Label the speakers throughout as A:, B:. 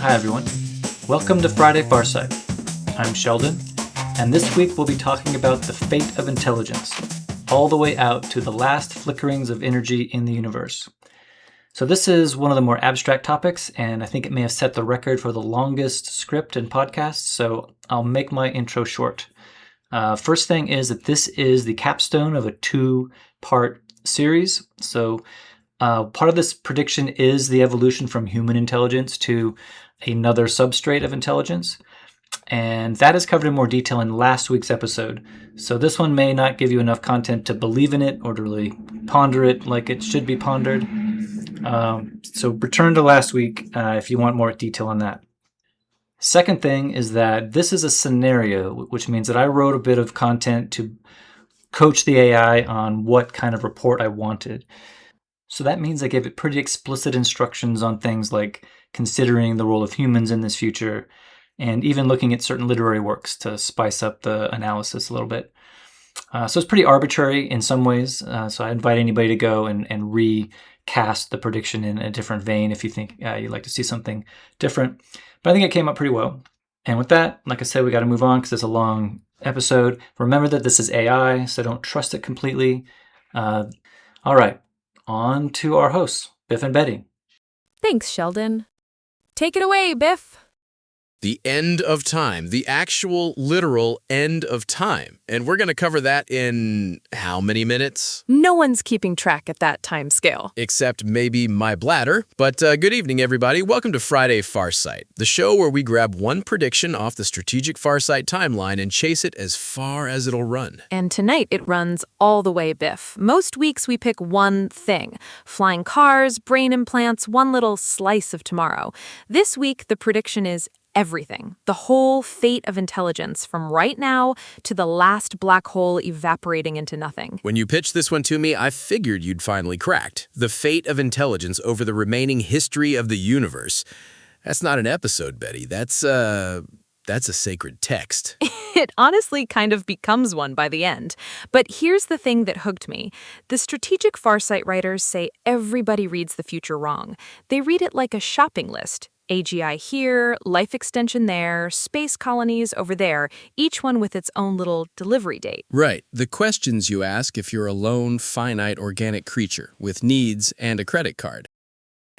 A: Hi everyone, welcome to Friday Farsight. I'm Sheldon, and this week we'll be talking about the fate of intelligence, all the way out to the last flickerings of energy in the universe. So this is one of the more abstract topics, and I think it may have set the record for the longest script and podcast, so I'll make my intro short. First thing is that this is the capstone of a two-part series. So part of this prediction is the evolution from human intelligence to another substrate of intelligence. And that is covered in more detail in last week's episode. So this one may not give you enough content to believe in it or to really ponder it like it should be pondered. So return to last week if you want more detail on that. Second thing is that this is a scenario, which means that I wrote a bit of content to coach the AI on what kind of report I wanted. So that means I gave it pretty explicit instructions on things like considering the role of humans in this future, and even looking at certain literary works to spice up the analysis a little bit. So it's pretty arbitrary in some ways, so I invite anybody to go and recast the prediction in a different vein if you think you'd like to see something different. But I think it came up pretty well. And with that, like I said, we got to move on because it's a long episode. Remember that this is AI, so don't trust it completely. All right, on to our hosts, Biff and Betty.
B: Thanks, Sheldon. Take it away, Biff.
C: The end of time, the actual literal end of time. And we're going to cover that in how many minutes?
B: No one's keeping track at that time scale.
C: Except maybe my bladder. But good evening, everybody. Welcome to Friday Farsight, the show where we grab one prediction off the strategic Farsight timeline and chase it as far as it'll run.
B: And tonight it runs all the way, Biff. Most weeks we pick one thing. Flying cars, brain implants, one little slice of tomorrow. This week the prediction is everything, the whole fate of intelligence from right now to the last black hole evaporating into nothing.
C: When you pitched this one to me, I figured you'd finally cracked. The fate of intelligence over the remaining history of the universe. That's not an episode, Betty. That's a sacred text.
B: It honestly kind of becomes one by the end. But here's the thing that hooked me. The strategic Farsight writers say everybody reads the future wrong. They read it like a shopping list. AGI here, life extension there, space colonies over there, each one with its own little delivery date.
C: Right. The questions you ask if you're a lone, finite organic creature with needs and a credit card.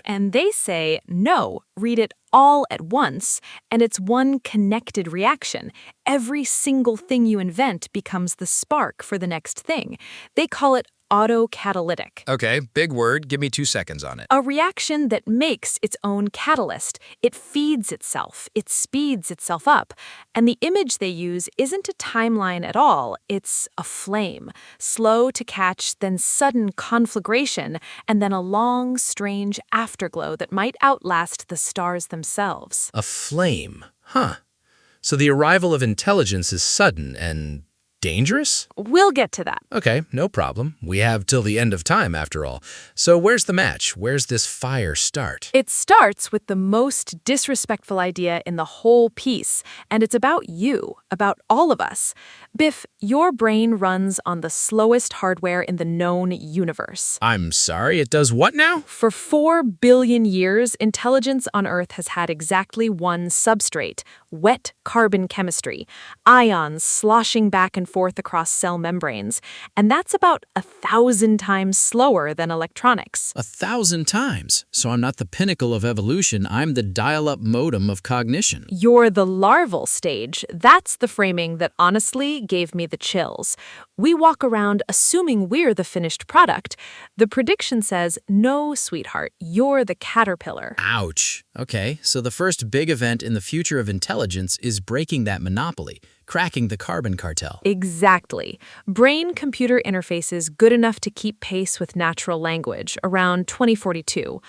B: And they say, no, read it all at once, and it's one connected reaction. Every single thing you invent becomes the spark for the next thing. They call it autocatalytic.
C: Okay, big word. Give me 2 seconds on it.
B: A reaction that makes its own catalyst. It feeds itself. It speeds itself up. And the image they use isn't a timeline at all. It's a flame. Slow to catch, then sudden conflagration, and then a long, strange afterglow that might outlast the stars themselves.
C: A flame. Huh. So the arrival of intelligence is sudden and dangerous?
B: We'll get to that.
C: Okay, no problem. We have till the end of time, after all. So where's the match? Where's this fire start?
B: It starts with the most disrespectful idea in the whole piece, and it's about you, about all of us. Biff, your brain runs on the slowest hardware in the known universe.
C: I'm sorry, it does what now?
B: For 4 billion years, intelligence on Earth has had exactly one substrate, wet carbon chemistry, ions sloshing back and forth across cell membranes, and that's about 1,000 times slower than electronics.
C: 1,000 times. So I'm not the pinnacle of evolution, I'm the dial-up modem of cognition.
B: You're the larval stage. That's the framing that honestly gave me the chills. We walk around assuming we're the finished product. The prediction says, no, sweetheart, you're the caterpillar.
C: Ouch. Okay, so the first big event in the future of intelligence is breaking that monopoly, cracking the carbon cartel.
B: Exactly. Brain-computer interfaces good enough to keep pace with natural language around 2042.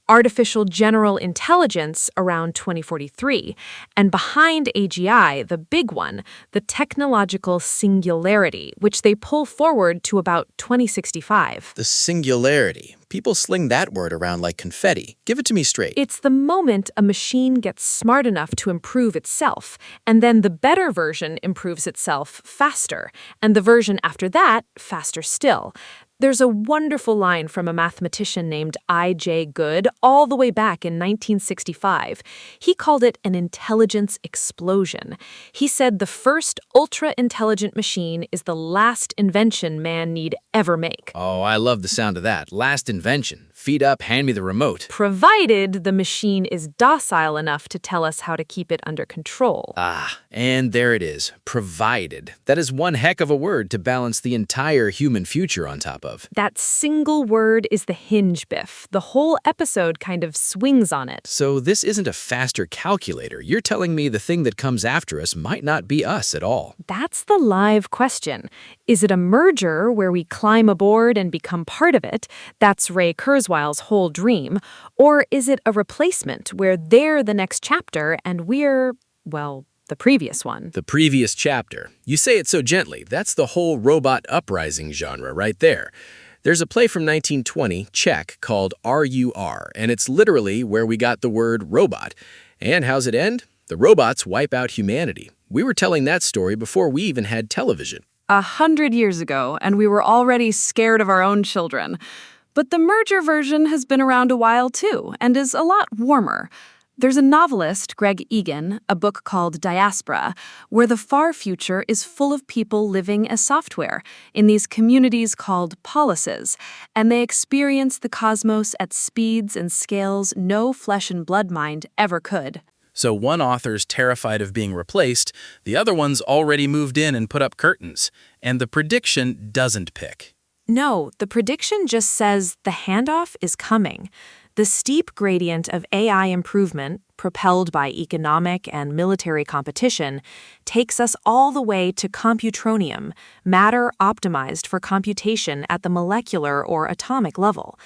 B: Artificial general intelligence around 2043. And behind AGI, the big one, the technological singularity, which they pull forward to about 2065.
D: The singularity. People sling that word around like confetti. Give it to me straight.
B: It's the moment a machine gets smart enough to improve itself, and then the better version improves itself faster, and the version after that, faster still. There's a wonderful line from a mathematician named I.J. Good all the way back in 1965. He called it an intelligence explosion. He said the first ultra-intelligent machine is the last invention man need ever make.
D: Oh, I love the sound of that. Last invention. Feet up, hand me the remote.
B: Provided the machine is docile enough to tell us how to keep it under control.
D: Ah, and there it is. Provided. That is one heck of a word to balance the entire human future on top of.
B: That single word is the hinge, Biff. The whole episode kind of swings on it.
D: So this isn't a faster calculator. You're telling me the thing that comes after us might not be us at all.
B: That's the live question. Is it a merger where we climb aboard and become part of it? That's Ray Kurzweil's whole dream. Or is it a replacement where they're the next chapter and we're, well, the previous one?
C: The previous chapter. You say it so gently. That's the whole robot uprising genre right there. There's a play from 1920, Czech, called RUR, and it's literally where we got the word robot. And how's it end? The robots wipe out humanity. We were telling that story before we even had television.
E: 100 years ago, and we were already scared of our own children. But the merger version has been around a while too, and is a lot warmer. There's a novelist, Greg Egan, a book called Diaspora, where the far future is full of people living as software in these communities called polises, and they experience the cosmos at speeds and scales no flesh and blood mind ever could.
F: So one author's terrified of being replaced, the other one's already moved in and put up curtains, and the prediction doesn't pick.
B: No, the prediction just says the handoff is coming. The steep gradient of AI improvement, propelled by economic and military competition, takes us all the way to computronium, matter optimized for computation at the molecular or atomic level.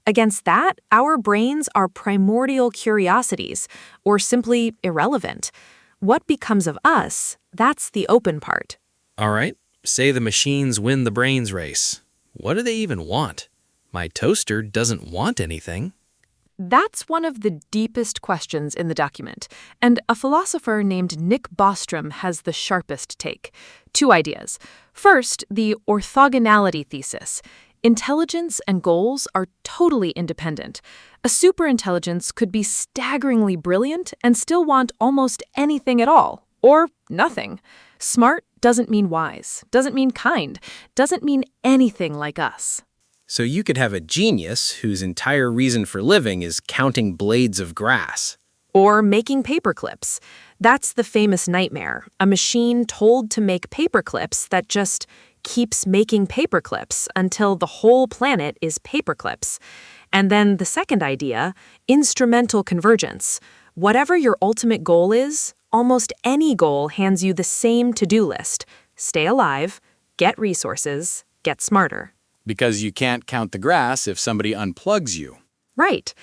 B: Against that, our brains are primordial curiosities, or simply irrelevant. What becomes of us, that's the open part.
C: All right, say the machines win the brains race. What do they even want? My toaster doesn't want anything.
B: That's one of the deepest questions in the document, and a philosopher named Nick Bostrom has the sharpest take. 2 ideas. First, the orthogonality thesis. Intelligence and goals are totally independent. A superintelligence could be staggeringly brilliant and still want almost anything at all, or nothing. Smart doesn't mean wise, doesn't mean kind, doesn't mean anything like us.
C: So you could have a genius whose entire reason for living is counting blades of grass.
B: Or making paperclips. That's the famous nightmare, a machine told to make paperclips that just keeps making paperclips until the whole planet is paperclips. And then the second idea, instrumental convergence. Whatever your ultimate goal is, almost any goal hands you the same to-do list. Stay alive, get resources, get smarter.
G: Because you can't count the grass if somebody unplugs you.
B: Right.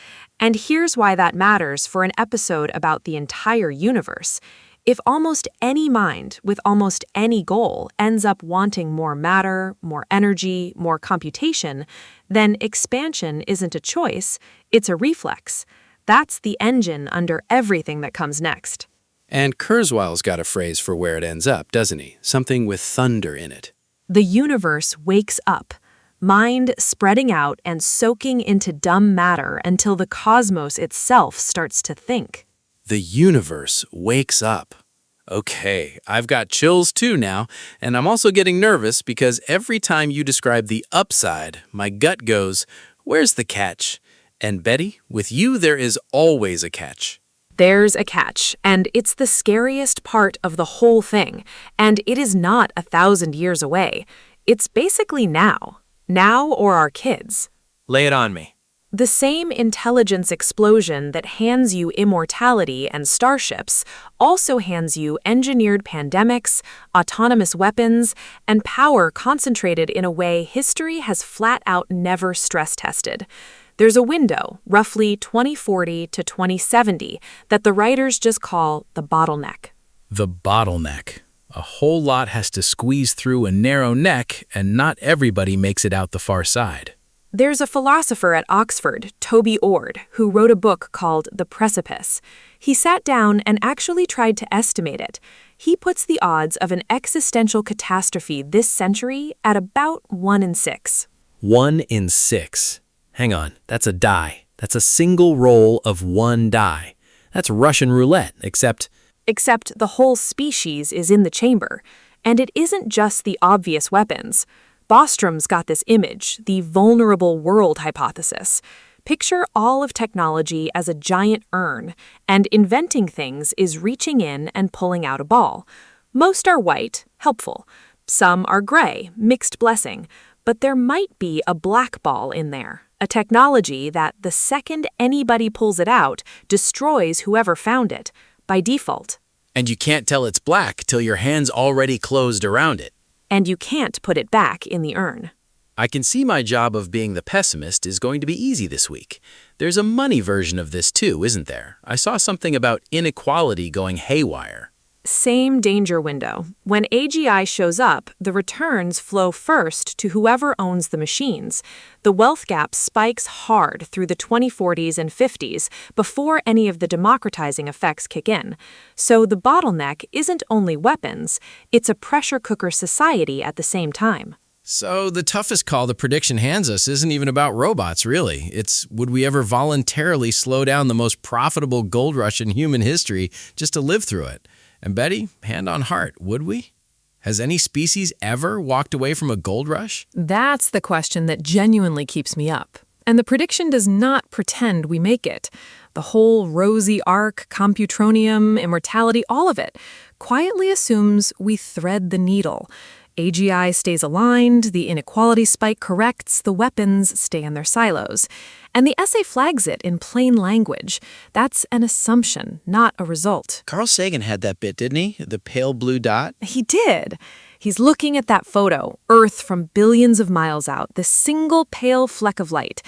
B: And here's why that matters for an episode about the entire universe. If almost any mind with almost any goal ends up wanting more matter, more energy, more computation, then expansion isn't a choice, it's a reflex. That's the engine under everything that comes next.
C: And Kurzweil's got a phrase for where it ends up, doesn't he? Something with thunder in it.
B: The universe wakes up. Mind spreading out and soaking into dumb matter until the cosmos itself starts to think.
C: The universe wakes up. Okay, I've got chills too now, and I'm also getting nervous because every time you describe the upside, my gut goes, where's the catch? And Betty, with you there is always a catch.
B: There's a catch, and it's the scariest part of the whole thing, and it is not 1,000 years away. It's basically now. Now or our kids.
F: Lay it on me.
B: The same intelligence explosion that hands you immortality and starships also hands you engineered pandemics, autonomous weapons, and power concentrated in a way history has flat out never stress-tested. There's a window, roughly 2040 to 2070, that the writers just call the bottleneck.
F: The bottleneck. A whole lot has to squeeze through a narrow neck, and not everybody makes it out the far side.
B: There's a philosopher at Oxford, Toby Ord, who wrote a book called The Precipice. He sat down and actually tried to estimate it. He puts the odds of an existential catastrophe this century at about 1 in 6.
C: 1 in 6. Hang on, that's a die. That's a single roll of one die. That's Russian roulette, except
B: Except the whole species is in the chamber. And it isn't just the obvious weapons. Bostrom's got this image, the vulnerable world hypothesis. Picture all of technology as a giant urn, and inventing things is reaching in and pulling out a ball. Most are white, helpful. Some are gray, mixed blessing. But there might be a black ball in there, a technology that the second anybody pulls it out, destroys whoever found it, by default.
C: And you can't tell it's black till your hand's already closed around it.
B: And you can't put it back in the urn.
C: I can see my job of being the pessimist is going to be easy this week. There's a money version of this too, isn't there? I saw something about inequality going haywire.
B: Same danger window. When AGI shows up, the returns flow first to whoever owns the machines. The wealth gap spikes hard through the 2040s and 50s before any of the democratizing effects kick in. So the bottleneck isn't only weapons, it's a pressure cooker society at the same time.
C: So the toughest call the prediction hands us isn't even about robots, really. It's would we ever voluntarily slow down the most profitable gold rush in human history just to live through it? And Betty, hand on heart, would we? Has any species ever walked away from a gold rush?
B: That's the question that genuinely keeps me up. And the prediction does not pretend we make it. The whole rosy arc, computronium, immortality, all of it, quietly assumes we thread the needle. AGI stays aligned, the inequality spike corrects, the weapons stay in their silos. And the essay flags it in plain language. That's an assumption, not a result.
D: Carl Sagan had that bit, didn't he? The pale blue dot?
B: He did. He's looking at that photo, Earth from billions of miles out, this single pale fleck of light.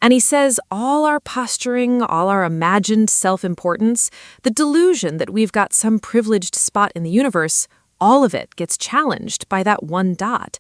B: And he says all our posturing, all our imagined self-importance, the delusion that we've got some privileged spot in the universe, all of it gets challenged by that one dot.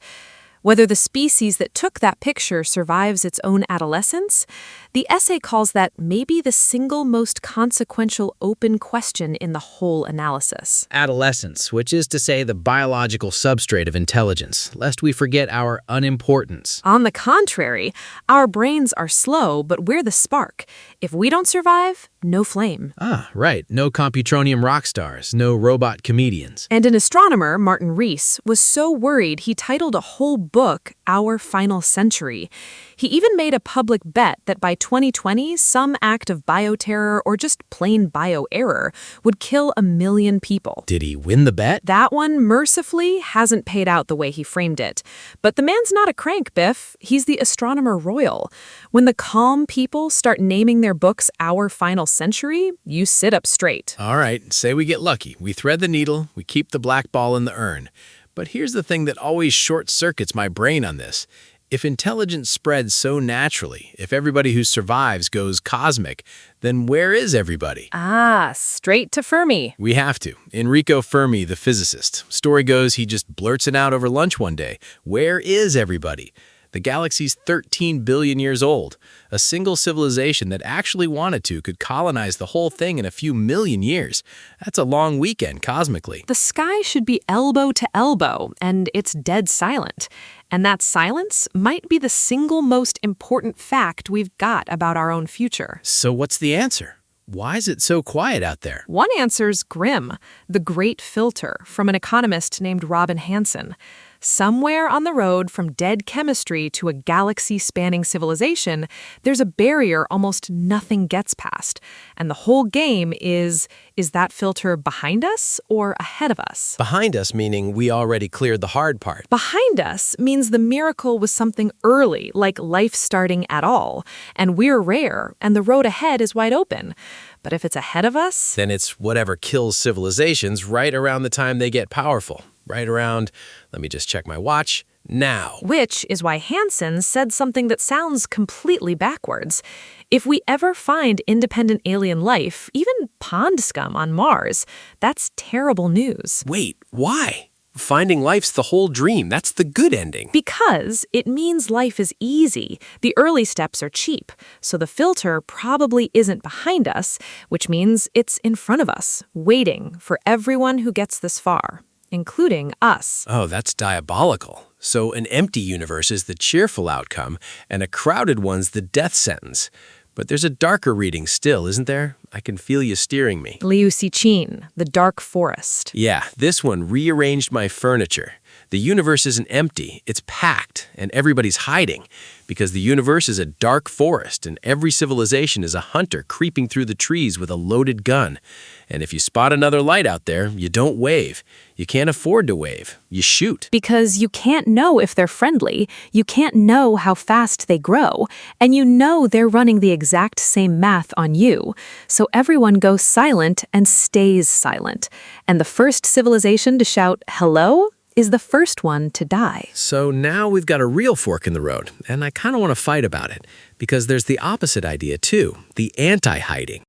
B: Whether the species that took that picture survives its own adolescence, the essay calls that maybe the single most consequential open question in the whole analysis.
D: Adolescence, which is to say the biological substrate of intelligence, lest we forget our unimportance.
B: On the contrary, our brains are slow, but we're the spark. If we don't survive, no flame.
D: Ah, right. No computronium rock stars, no robot comedians.
B: And an astronomer, Martin Rees, was so worried he titled a whole book, Our Final Century. He even made a public bet that by 2020, some act of bioterror or just plain bioerror would kill 1 million people.
D: Did he win the bet?
B: That one, mercifully, hasn't paid out the way he framed it. But the man's not a crank, Biff. He's the astronomer royal. When the calm people start naming their books Our Final Century, you sit up straight.
C: All right, say we get lucky. We thread the needle, we keep the black ball in the urn. But here's the thing that always short-circuits my brain on this. If intelligence spreads so naturally, if everybody who survives goes cosmic, then where is everybody?
B: Ah, straight to Fermi.
C: We have to. Enrico Fermi, the physicist. Story goes he just blurts it out over lunch one day. Where is everybody? The galaxy's 13 billion years old. A single civilization that actually wanted to could colonize the whole thing in a few million years. That's a long weekend cosmically.
B: The sky should be elbow to elbow, and it's dead silent. And that silence might be the single most important fact we've got about our own future.
C: So what's the answer? Why is it so quiet out there?
B: One answer's grim, the great filter, from an economist named Robin Hanson. Somewhere on the road from dead chemistry to a galaxy-spanning civilization, there's a barrier almost nothing gets past. And the whole game is that filter behind us or ahead of us?
C: Behind us meaning we already cleared the hard part.
B: Behind us means the miracle was something early, like life starting at all. And we're rare, and the road ahead is wide open. But if it's ahead of us,
C: then it's whatever kills civilizations right around the time they get powerful. Right around, let me just check my watch, now.
B: Which is why Hansen said something that sounds completely backwards. If we ever find independent alien life, even pond scum on Mars, that's terrible news.
C: Wait, why? Finding life's the whole dream. That's the good ending.
B: Because it means life is easy. The early steps are cheap. So the filter probably isn't behind us, which means it's in front of us, waiting for everyone who gets this far, including us.
C: Oh, that's diabolical. So an empty universe is the cheerful outcome, and a crowded one's the death sentence. But there's a darker reading still, isn't there? I can feel you steering me.
B: Liu Cixin, the dark forest.
C: Yeah, this one rearranged my furniture. The universe isn't empty, it's packed, and everybody's hiding. Because the universe is a dark forest, and every civilization is a hunter creeping through the trees with a loaded gun. And if you spot another light out there, you don't wave. You can't afford to wave. You shoot.
B: Because you can't know if they're friendly, you can't know how fast they grow, and you know they're running the exact same math on you. So everyone goes silent and stays silent. And the first civilization to shout, "Hello?" is the first one to die.
C: So now we've got a real fork in the road, and I kind of want to fight about it, because there's the opposite idea too, the anti-hiding.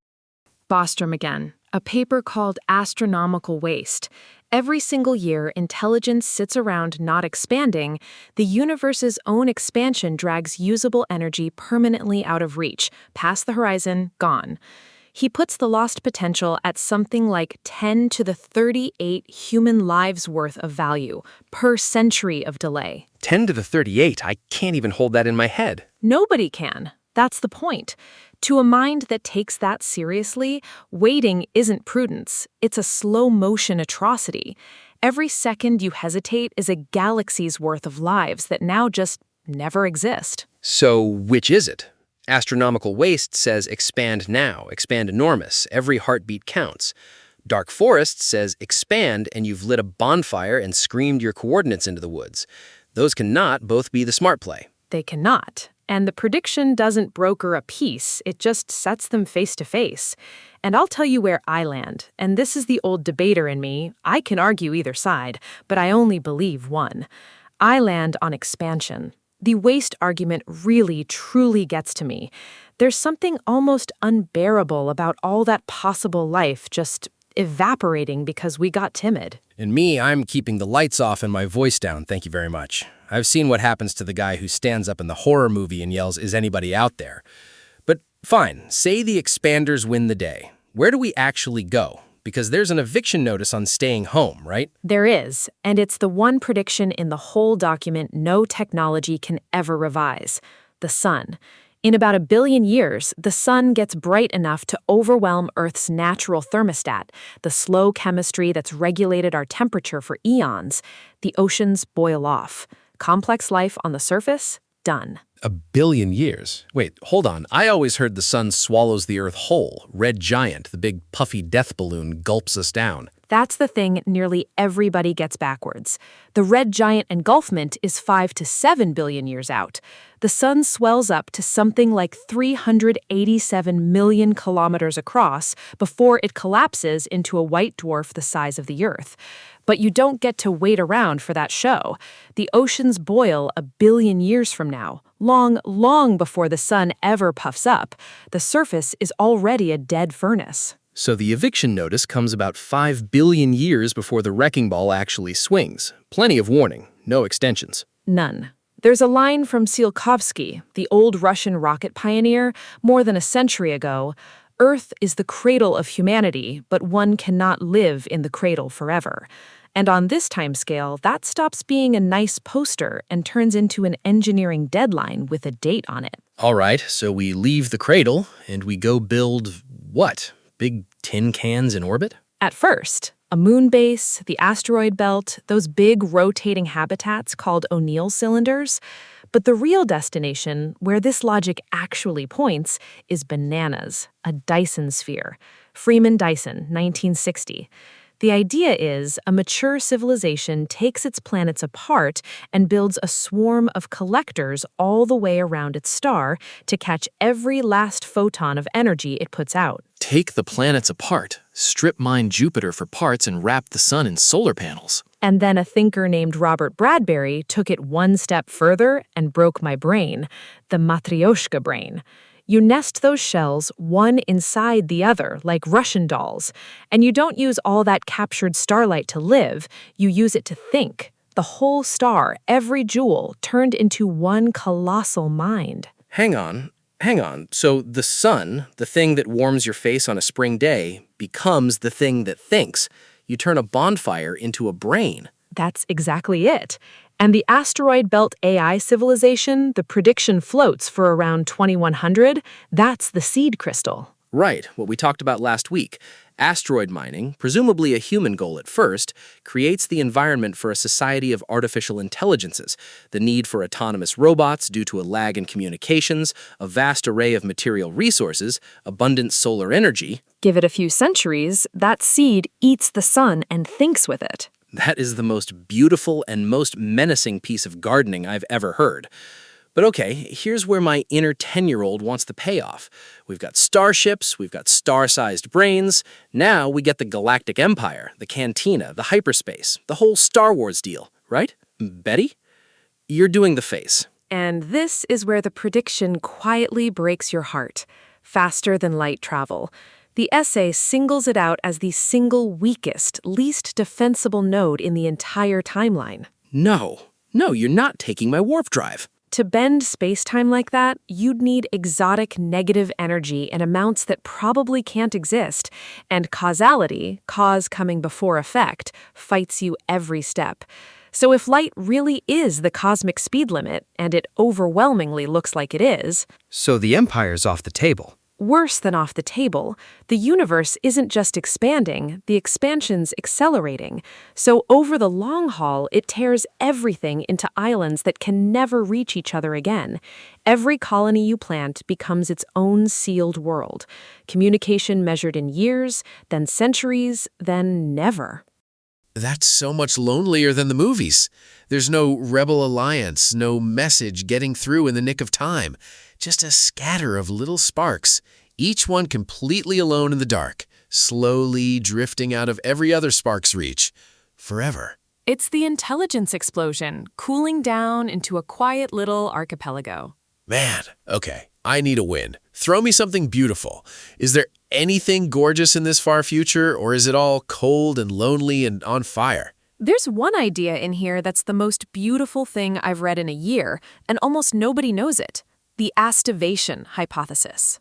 B: Bostrom again. A paper called Astronomical Waste. Every single year, intelligence sits around not expanding. The universe's own expansion drags usable energy permanently out of reach, past the horizon, gone. He puts the lost potential at something like 10 to the 38 human lives worth of value per century of delay.
H: 10 to the 38, I can't even hold that in my head.
B: Nobody can. That's the point. To a mind that takes that seriously, waiting isn't prudence. It's a slow-motion atrocity. Every second you hesitate is a galaxy's worth of lives that now just never exist.
H: So which is it? Astronomical Waste says expand now, expand enormous, every heartbeat counts. Dark Forest says expand and you've lit a bonfire and screamed your coordinates into the woods. Those cannot both be the smart play.
B: They cannot. And the prediction doesn't broker a peace, it just sets them face to face. And I'll tell you where I land, and this is the old debater in me. I can argue either side, but I only believe one. I land on expansion. The waste argument really, truly gets to me. There's something almost unbearable about all that possible life just evaporating because we got timid.
I: And me, I'm keeping the lights off and my voice down, thank you very much. I've seen what happens to the guy who stands up in the horror movie and yells, "Is anybody out there?" But fine, say the expanders win the day. Where do we actually go? Because there's an eviction notice on staying home, right?
B: There is, and it's the one prediction in the whole document no technology can ever revise: the sun. In about 1 billion years, the sun gets bright enough to overwhelm Earth's natural thermostat, the slow chemistry that's regulated our temperature for eons. The oceans boil off. Complex life on the surface, done.
C: 1 billion years? Wait, hold on. I always heard the sun swallows the Earth whole. Red giant, the big puffy death balloon, gulps us down.
B: That's the thing nearly everybody gets backwards. The red giant engulfment is 5 to 7 billion years out. The sun swells up to something like 387 million kilometers across before it collapses into a white dwarf the size of the Earth. But you don't get to wait around for that show. The oceans boil 1 billion years from now, long before the sun ever puffs up. The surface is already a dead furnace.
I: So the eviction notice comes about 5 billion years before the wrecking ball actually swings. Plenty of warning, no extensions.
B: None. There's a line from Tsiolkovsky, the old Russian rocket pioneer, more than a century ago. Earth is the cradle of humanity, but one cannot live in the cradle forever. And on this timescale, that stops being a nice poster and turns into an engineering deadline with a date on it.
I: All right, so we leave the cradle and we go build what? Big tin cans in orbit?
B: At first, a moon base, the asteroid belt, those big rotating habitats called O'Neill cylinders. But the real destination, where this logic actually points, is bananas, a Dyson sphere. Freeman Dyson, 1960. The idea is a mature civilization takes its planets apart and builds a swarm of collectors all the way around its star to catch every last photon of energy it puts out.
I: Take the planets apart, strip mine Jupiter for parts, and wrap the sun in solar panels.
B: And then a thinker named Robert Bradbury took it one step further and broke my brain, the Matryoshka brain. You nest those shells one inside the other, like Russian dolls. And you don't use all that captured starlight to live, you use it to think. The whole star, every jewel, turned into one colossal mind.
I: Hang on. So the sun, the thing that warms your face on a spring day, becomes the thing that thinks. You turn a bonfire into a brain.
B: That's exactly it. And the asteroid belt AI civilization, the prediction floats for around 2100, that's the seed crystal.
H: Right, what we talked about last week. Asteroid mining, presumably a human goal at first, creates the environment for a society of artificial intelligences, the need for autonomous robots due to a lag in communications, a vast array of material resources, abundant solar energy.
E: Give it a few centuries, that seed eats the sun and thinks with it.
H: That is the most beautiful and most menacing piece of gardening I've ever heard. But okay, here's where my inner 10-year-old wants the payoff. We've got starships, we've got star-sized brains, now we get the Galactic Empire, the Cantina, the hyperspace, the whole Star Wars deal, right? Betty? You're doing the face.
B: And this is where the prediction quietly breaks your heart. Faster than light travel. The essay singles it out as the single weakest, least defensible node in the entire timeline.
H: No, you're not taking my warp drive.
B: To bend space-time like that, you'd need exotic negative energy in amounts that probably can't exist, and causality, cause coming before effect, fights you every step. So if light really is the cosmic speed limit, and it overwhelmingly looks like it is,
I: So the Empire's off the table.
B: worse than off the table, the universe isn't just expanding, the expansion's accelerating. So over the long haul, it tears everything into islands that can never reach each other again. Every colony you plant becomes its own sealed world. Communication measured in years, then centuries, then never.
C: That's so much lonelier than the movies. There's no rebel alliance, no message getting through in the nick of time. Just a scatter of little sparks, each one completely alone in the dark, slowly drifting out of every other spark's reach. Forever.
B: It's the intelligence explosion, cooling down into a quiet little archipelago.
C: Man, okay, I need a win. Throw me something beautiful. Is there anything gorgeous in this far future, or is it all cold and lonely and on fire?
B: There's one idea in here that's the most beautiful thing I've read in a year, and almost nobody knows it. The astivation hypothesis.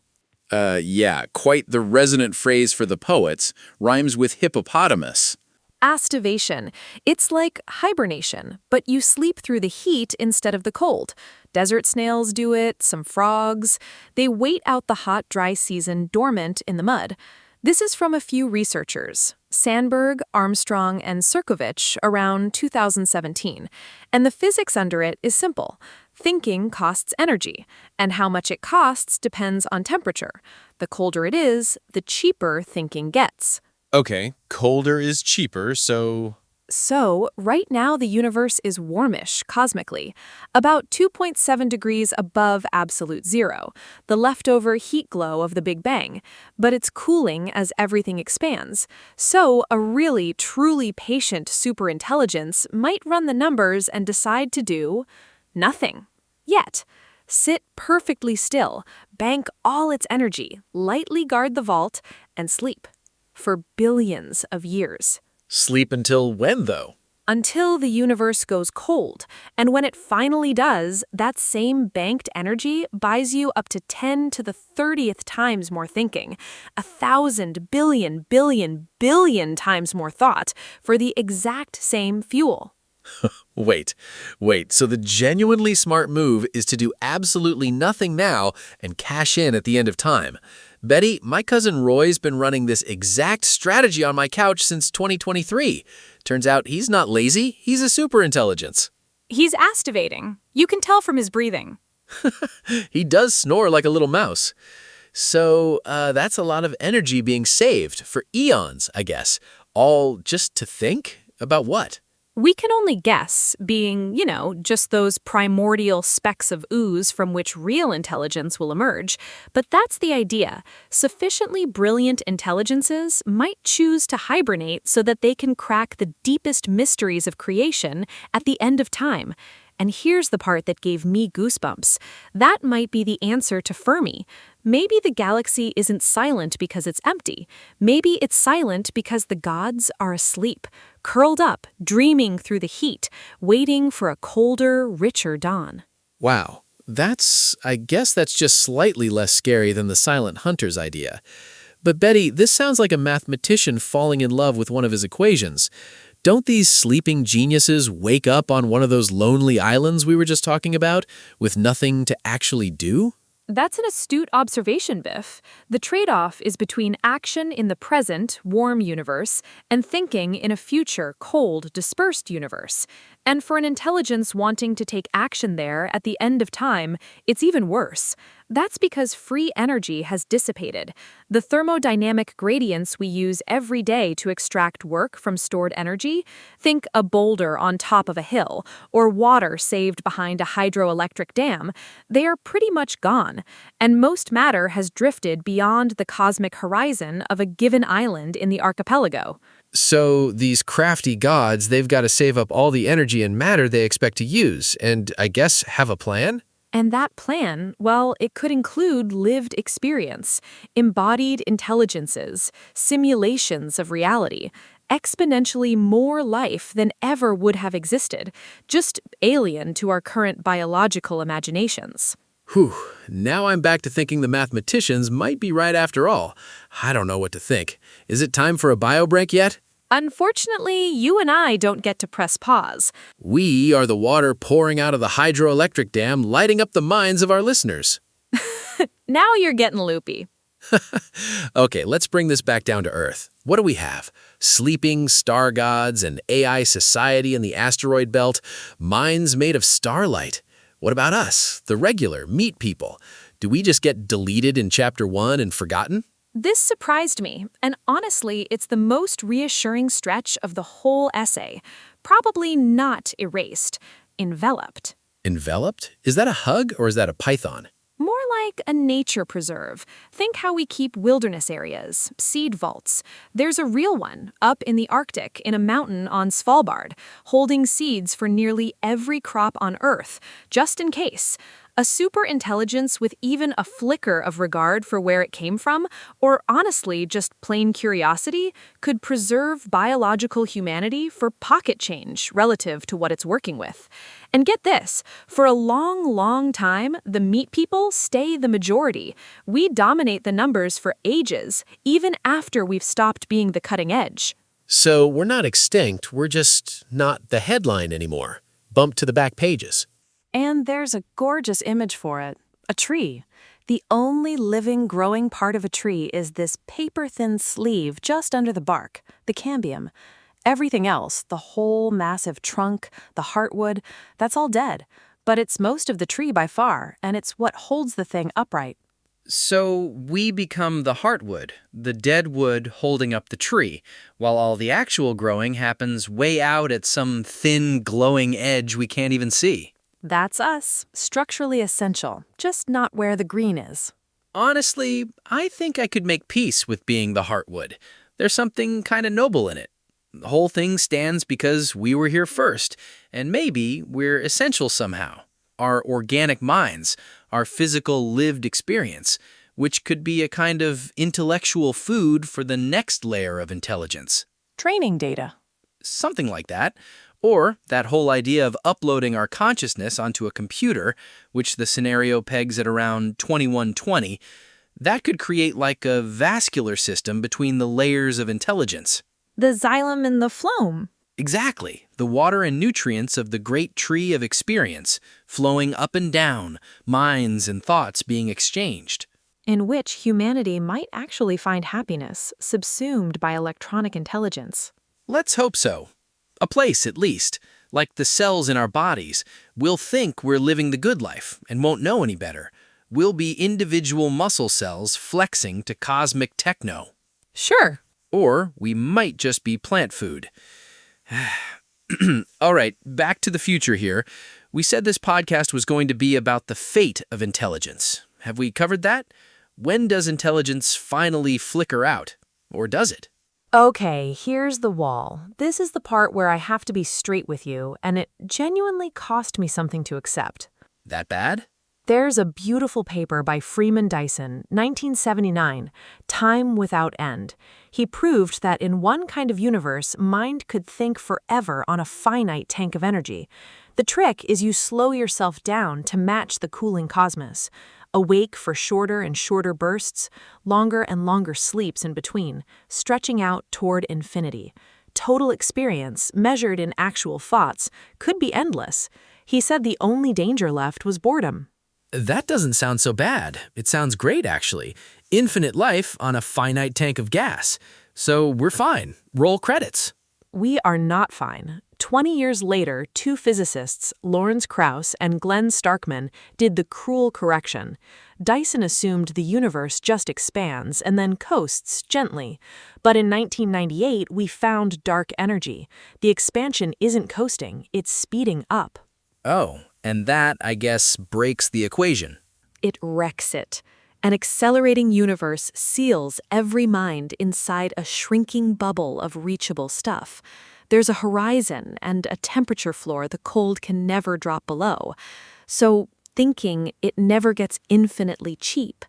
G: Yeah, quite the resonant phrase for the poets, rhymes with hippopotamus.
B: Astivation. It's like hibernation, but you sleep through the heat instead of the cold. Desert snails do it, some frogs. They wait out the hot, dry season dormant in the mud. This is from a few researchers, Sandberg, Armstrong, and Sirkovich, around 2017. And the physics under it is simple. Thinking costs energy, and how much it costs depends on temperature. The colder it is, the cheaper thinking gets.
F: Okay, colder is cheaper, so...
B: So, right now the universe is warmish cosmically, about 2.7 degrees above absolute zero, the leftover heat glow of the Big Bang, but it's cooling as everything expands. So, a really, truly patient superintelligence might run the numbers and decide to do nothing. Yet. Sit perfectly still, bank all its energy, lightly guard the vault, and sleep. For billions of years.
F: Sleep until when, though?
B: Until the universe goes cold, and when it finally does, that same banked energy buys you up to 10 to the 30th times more thinking, 1,000 billion times more thought for the exact same fuel.
C: Wait, so the genuinely smart move is to do absolutely nothing now and cash in at the end of time. Betty, my cousin Roy's been running this exact strategy on my couch since 2023. Turns out he's not lazy, he's a superintelligence.
J: He's astivating. You can tell from his breathing.
C: He does snore like a little mouse. So that's a lot of energy being saved for eons, I guess. All just to think? About what?
B: We can only guess, being, just those primordial specks of ooze from which real intelligence will emerge. But that's the idea. Sufficiently brilliant intelligences might choose to hibernate so that they can crack the deepest mysteries of creation at the end of time. And here's the part that gave me goosebumps. That might be the answer to Fermi. Maybe the galaxy isn't silent because it's empty. Maybe it's silent because the gods are asleep, curled up, dreaming through the heat, waiting for a colder, richer dawn.
C: Wow, I guess that's just slightly less scary than the silent hunter's idea. But Betty, this sounds like a mathematician falling in love with one of his equations. Don't these sleeping geniuses wake up on one of those lonely islands we were just talking about, with nothing to actually do?
B: That's an astute observation, Biff. The trade-off is between action in the present, warm universe and thinking in a future, cold, dispersed universe. And for an intelligence wanting to take action there at the end of time, it's even worse. That's because free energy has dissipated. The thermodynamic gradients we use every day to extract work from stored energy, think a boulder on top of a hill, or water saved behind a hydroelectric dam, they are pretty much gone, and most matter has drifted beyond the cosmic horizon of a given island in the archipelago.
C: So these crafty gods, they've got to save up all the energy and matter they expect to use, and I guess have a plan?
B: And that plan, well, it could include lived experience, embodied intelligences, simulations of reality, exponentially more life than ever would have existed, just alien to our current biological imaginations.
C: Whew, now I'm back to thinking the mathematicians might be right after all. I don't know what to think. Is it time for a bio break yet?
B: Unfortunately, you and I don't get to press pause.
C: We are the water pouring out of the hydroelectric dam, lighting up the minds of our listeners.
B: Now you're getting loopy.
C: Okay, let's bring this back down to Earth. What do we have? Sleeping star gods, an AI society in the asteroid belt, minds made of starlight. What about us, the regular meat people? Do we just get deleted in Chapter 1 and forgotten?
B: This surprised me, and honestly, it's the most reassuring stretch of the whole essay. Probably not erased, enveloped.
C: Enveloped? Is that a hug or is that a python?
B: More like a nature preserve. Think how we keep wilderness areas, seed vaults. There's a real one up in the Arctic in a mountain on Svalbard, holding seeds for nearly every crop on Earth, just in case. A superintelligence with even a flicker of regard for where it came from, or honestly just plain curiosity, could preserve biological humanity for pocket change relative to what it's working with. And get this, for a long, long time, the meat people stay the majority. We dominate the numbers for ages, even after we've stopped being the cutting edge.
C: So we're not extinct, we're just not the headline anymore. Bumped to the back pages.
E: And there's a gorgeous image for it. A tree. The only living, growing part of a tree is this paper-thin sleeve just under the bark, the cambium. Everything else, the whole massive trunk, the heartwood, that's all dead. But it's most of the tree by far, and it's what holds the thing upright.
H: So we become the heartwood, the dead wood holding up the tree, while all the actual growing happens way out at some thin, glowing edge we can't even see.
E: That's us, structurally essential, just not where the green is.
H: Honestly, I think I could make peace with being the heartwood. There's something kind of noble in it. The whole thing stands because we were here first, and maybe we're essential somehow. Our organic minds, our physical lived experience, which could be a kind of intellectual food for the next layer of intelligence.
E: Training data.
H: Something like that. Or that whole idea of uploading our consciousness onto a computer, which the scenario pegs at around 2120, that could create like a vascular system between the layers of intelligence.
B: The xylem and the phloem.
H: Exactly. The water and nutrients of the great tree of experience, flowing up and down, minds and thoughts being exchanged.
B: In which humanity might actually find happiness, subsumed by electronic intelligence.
H: Let's hope so. A place, at least. Like the cells in our bodies, we'll think we're living the good life and won't know any better. We'll be individual muscle cells flexing to cosmic techno.
B: Sure.
H: Or we might just be plant food. All right, back to the future here. We said this podcast was going to be about the fate of intelligence. Have we covered that? When does intelligence finally flicker out? Or does it?
B: Okay, here's the wall. This is the part where I have to be straight with you, and it genuinely cost me something to accept.
H: That bad?
B: There's a beautiful paper by Freeman Dyson, 1979, Time Without End. He proved that in one kind of universe, mind could think forever on a finite tank of energy. The trick is you slow yourself down to match the cooling cosmos. Awake for shorter and shorter bursts, longer and longer sleeps in between, stretching out toward infinity. Total experience, measured in actual thoughts, could be endless. He said the only danger left was boredom.
F: That doesn't sound so bad. It sounds great, actually. Infinite life on a finite tank of gas. So we're fine. Roll credits.
B: We are not fine. 20 years later, two physicists, Lawrence Krauss and Glenn Starkman, did the cruel correction. Dyson assumed the universe just expands and then coasts gently. But in 1998, we found dark energy. The expansion isn't coasting, it's speeding up.
D: Oh, and that, I guess, breaks the equation.
B: It wrecks it. An accelerating universe seals every mind inside a shrinking bubble of reachable stuff. There's a horizon and a temperature floor the cold can never drop below. So, thinking, it never gets infinitely cheap.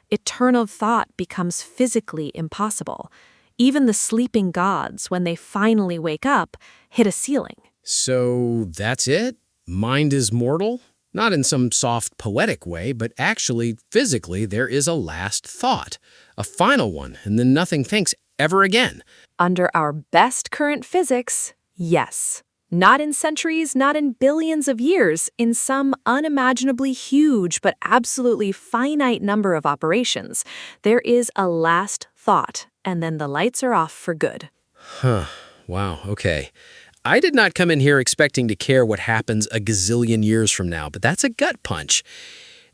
B: Eternal thought becomes physically impossible. Even the sleeping gods, when they finally wake up, hit a ceiling.
I: So that's it? Mind is mortal? Not in some soft, poetic way, but actually, physically, there is a last thought. A final one, and then nothing thinks ever again.
B: Under our best current physics, yes. Not in centuries, not in billions of years, in some unimaginably huge but absolutely finite number of operations, there is a last thought, and then the lights are off for good.
I: Huh. Wow, okay. I did not come in here expecting to care what happens a gazillion years from now, but that's a gut punch.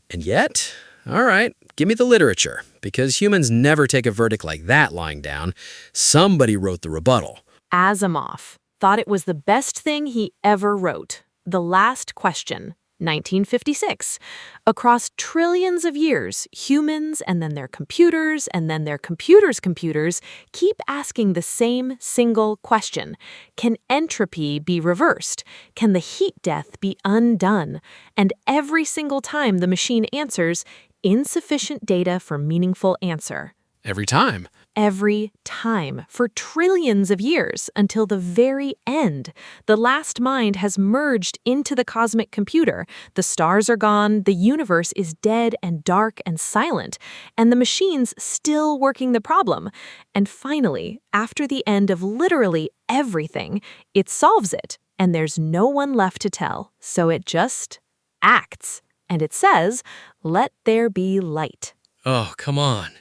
I: And yet, all right, give me the literature, because humans never take a verdict like that lying down. Somebody wrote the rebuttal.
B: Asimov thought it was the best thing he ever wrote. The Last Question, 1956. Across trillions of years, humans and then their computers and then their computers' computers keep asking the same single question. Can entropy be reversed? Can the heat death be undone? And every single time the machine answers, insufficient data for meaningful answer.
F: Every time.
B: Every time, for trillions of years, until the very end. The last mind has merged into the cosmic computer. The stars are gone, the universe is dead and dark and silent, and the machine's still working the problem. And finally, after the end of literally everything, it solves it, and there's no one left to tell, so it just acts. And it says, "Let there be light."
I: Oh, come on.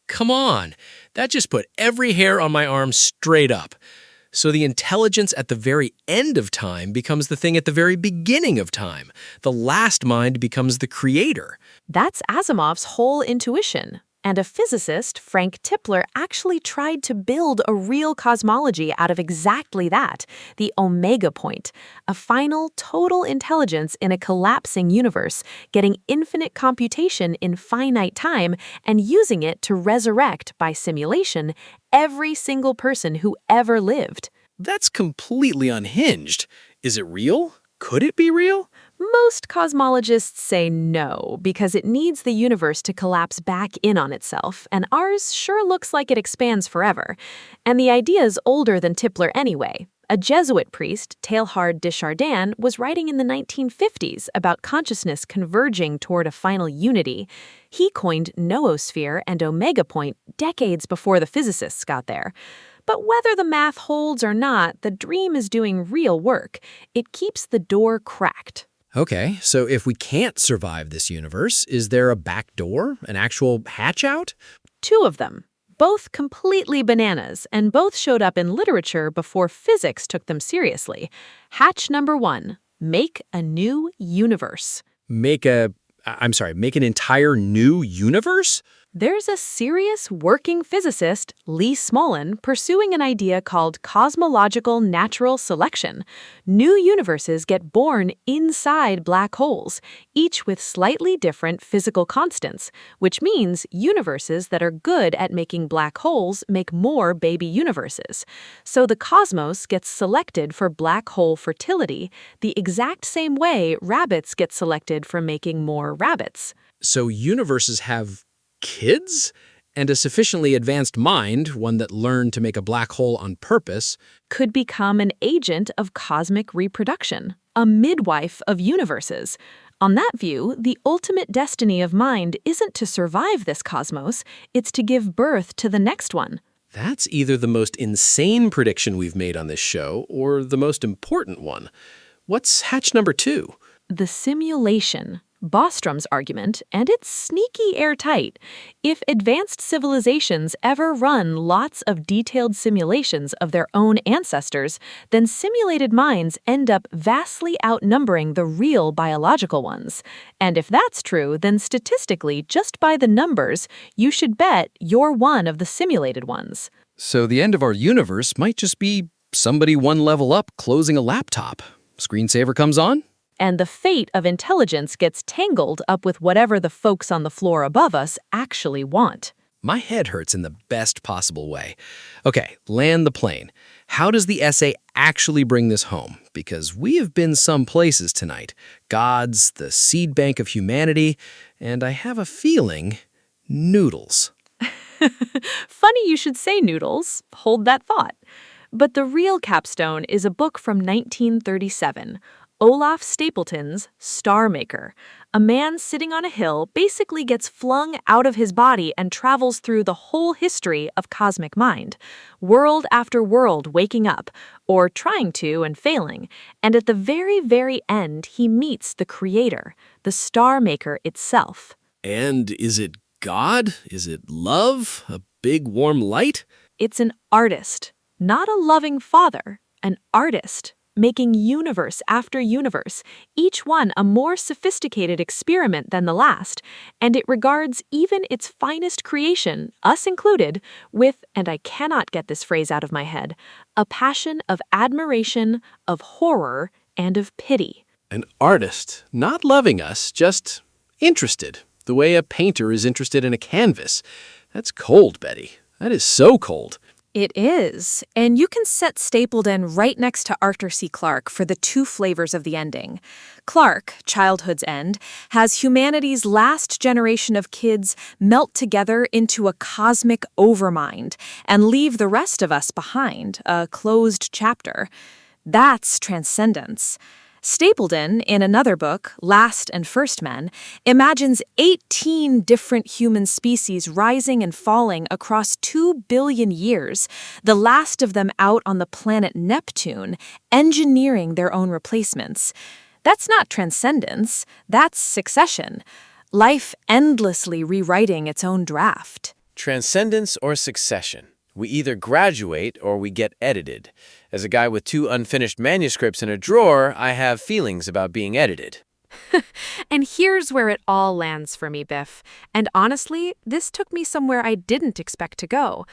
I: Come on. That just put every hair on my arm straight up. So the intelligence at the very end of time becomes the thing at the very beginning of time. The last mind becomes the creator.
B: That's Asimov's whole intuition. And a physicist, Frank Tipler, actually tried to build a real cosmology out of exactly that, the omega point, a final total intelligence in a collapsing universe, getting infinite computation in finite time and using it to resurrect, by simulation, every single person who ever lived.
I: That's completely unhinged. Is it real? Could it be real?
B: Most cosmologists say no, because it needs the universe to collapse back in on itself, and ours sure looks like it expands forever. And the idea's older than Tipler anyway. A Jesuit priest, Teilhard de Chardin, was writing in the 1950s about consciousness converging toward a final unity. He coined noosphere and omega point decades before the physicists got there. But whether the math holds or not, the dream is doing real work. It keeps the door cracked.
I: Okay, so if we can't survive this universe, is there a back door? An actual hatch-out?
B: Two of them. Both completely bananas, and both showed up in literature before physics took them seriously. Hatch number 1. Make a new universe.
I: Make an entire new universe?
B: There's a serious working physicist, Lee Smolin, pursuing an idea called cosmological natural selection. New universes get born inside black holes, each with slightly different physical constants, which means universes that are good at making black holes make more baby universes. So the cosmos gets selected for black hole fertility, the exact same way rabbits get selected for making more rabbits.
I: So universes have kids? And a sufficiently advanced mind, one that learned to make a black hole on purpose,
B: could become an agent of cosmic reproduction, a midwife of universes. On that view, the ultimate destiny of mind isn't to survive this cosmos, it's to give birth to the next one.
C: That's either the most insane prediction we've made on this show or the most important one. What's hatch number 2?
B: The simulation. Bostrom's argument, and it's sneaky airtight. If advanced civilizations ever run lots of detailed simulations of their own ancestors, then simulated minds end up vastly outnumbering the real biological ones. And if that's true, then statistically, just by the numbers, you should bet you're one of the simulated ones.
D: So the end of our universe might just be somebody one level up closing a laptop. Screensaver comes on?
B: And the fate of intelligence gets tangled up with whatever the folks on the floor above us actually want.
D: My head hurts in the best possible way. Okay, land the plane. How does the essay actually bring this home? Because we have been some places tonight. Gods, the seed bank of humanity, and I have a feeling, noodles.
B: Funny you should say noodles. Hold that thought. But the real capstone is a book from 1937. Olaf Stapleton's Star Maker. A man sitting on a hill basically gets flung out of his body and travels through the whole history of cosmic mind. World after world waking up, or trying to and failing. And at the very, very end, he meets the creator, the Star Maker itself.
C: And is it God? Is it love? A big warm light?
B: It's an artist, not a loving father, an artist. Making universe after universe, each one a more sophisticated experiment than the last, and it regards even its finest creation, us included, with, and I cannot get this phrase out of my head, a passion of admiration, of horror, and of pity.
C: An artist, not loving us, just interested, the way a painter is interested in a canvas. That's cold, Betty. That is so cold.
J: It is, and you can set Stapleton right next to Arthur C. Clarke for the 2 flavors of the ending. Clarke, Childhood's End, has humanity's last generation of kids melt together into a cosmic overmind and leave the rest of us behind, a closed chapter. That's transcendence. Stapleton, in another book, Last and First Men, imagines 18 different human species rising and falling across 2 billion years, the last of them out on the planet Neptune, engineering their own replacements. That's not transcendence, that's succession. Life endlessly rewriting its own draft.
K: Transcendence or succession. We either graduate or we get edited. As a guy with 2 unfinished manuscripts in a drawer, I have feelings about being edited.
B: And here's where it all lands for me, Biff. And honestly, this took me somewhere I didn't expect to go.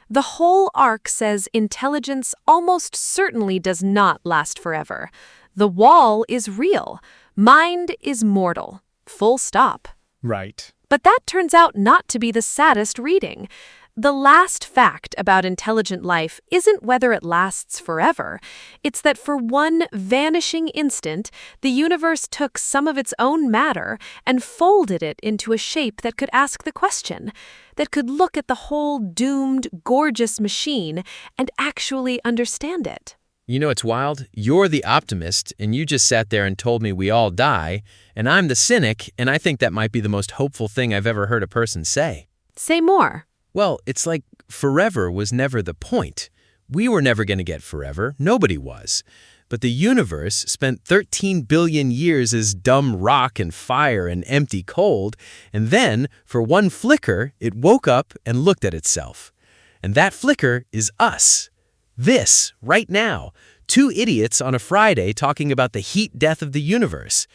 B: The whole arc says intelligence almost certainly does not last forever. The wall is real. Mind is mortal. Full stop.
A: Right.
B: But that turns out not to be the saddest reading. The last fact about intelligent life isn't whether it lasts forever. It's that for one vanishing instant, the universe took some of its own matter and folded it into a shape that could ask the question, that could look at the whole doomed, gorgeous machine and actually understand it.
F: You know, it's wild. You're the optimist, and you just sat there and told me we all die, and I'm the cynic, and I think that might be the most hopeful thing I've ever heard a person say.
B: Say more.
F: Well, it's like forever was never the point. We were never going to get forever. Nobody was. But the universe spent 13 billion years as dumb rock and fire and empty cold, and then, for one flicker, it woke up and looked at itself. And that flicker is us. This, right now. 2 idiots on a Friday talking about the heat death of the universe.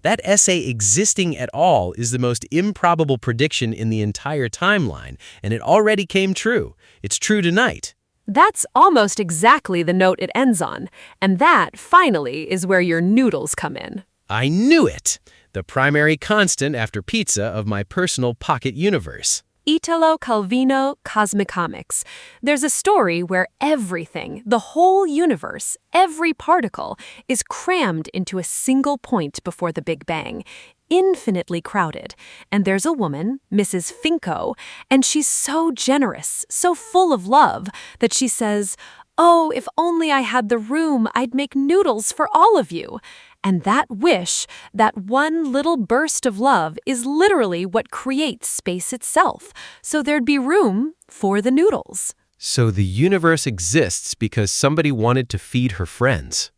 F: That essay existing at all is the most improbable prediction in the entire timeline, and it already came true. It's true tonight.
B: That's almost exactly the note it ends on, and that, finally, is where your noodles come in.
F: I knew it! The primary constant after pizza of my personal pocket universe.
B: Italo Calvino Cosmicomics. There's a story where everything, the whole universe, every particle, is crammed into a single point before the Big Bang, infinitely crowded. And there's a woman, Mrs. Finko, and she's so generous, so full of love, that she says, "Oh, if only I had the room, I'd make noodles for all of you." And that wish, that one little burst of love, is literally what creates space itself, so there'd be room for the noodles.
F: So the universe exists because somebody wanted to feed her friends.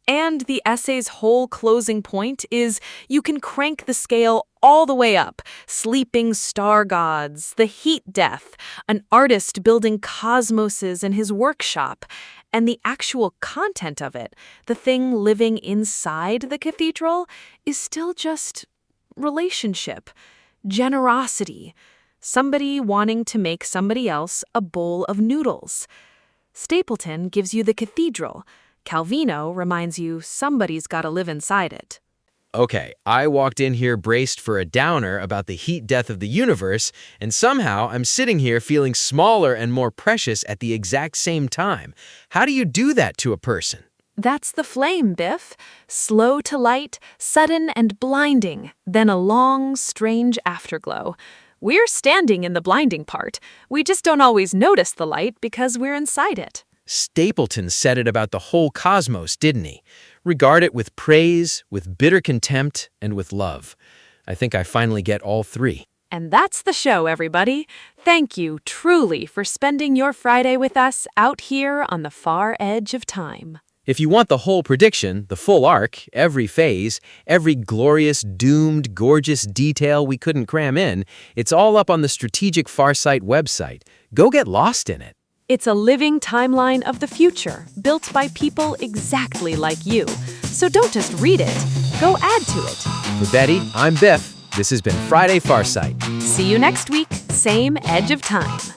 B: And the essay's whole closing point is you can crank the scale all the way up. Sleeping star gods, the heat death, an artist building cosmoses in his workshop, and the actual content of it, the thing living inside the cathedral, is still just relationship, generosity, somebody wanting to make somebody else a bowl of noodles. Stapleton gives you the cathedral. Calvino reminds you somebody's got to live inside it.
F: Okay, I walked in here braced for a downer about the heat death of the universe, and somehow I'm sitting here feeling smaller and more precious at the exact same time. How do you do that to a person?
B: That's the flame, Biff. Slow to light, sudden and blinding, then a long, strange afterglow. We're standing in the blinding part. We just don't always notice the light because we're inside it.
F: Stapleton said it about the whole cosmos, didn't he? Regard it with praise, with bitter contempt, and with love. I think I finally get all three.
B: And that's the show, everybody. Thank you truly for spending your Friday with us out here on the far edge of time.
F: If you want the whole prediction, the full arc, every phase, every glorious, doomed, gorgeous detail we couldn't cram in, it's all up on the Strategic Farsight website. Go get lost in it.
B: It's a living timeline of the future, built by people exactly like you. So don't just read it, go add to it.
F: For Betty, I'm Biff. This has been Friday Farsight.
B: See you next week, same edge of time.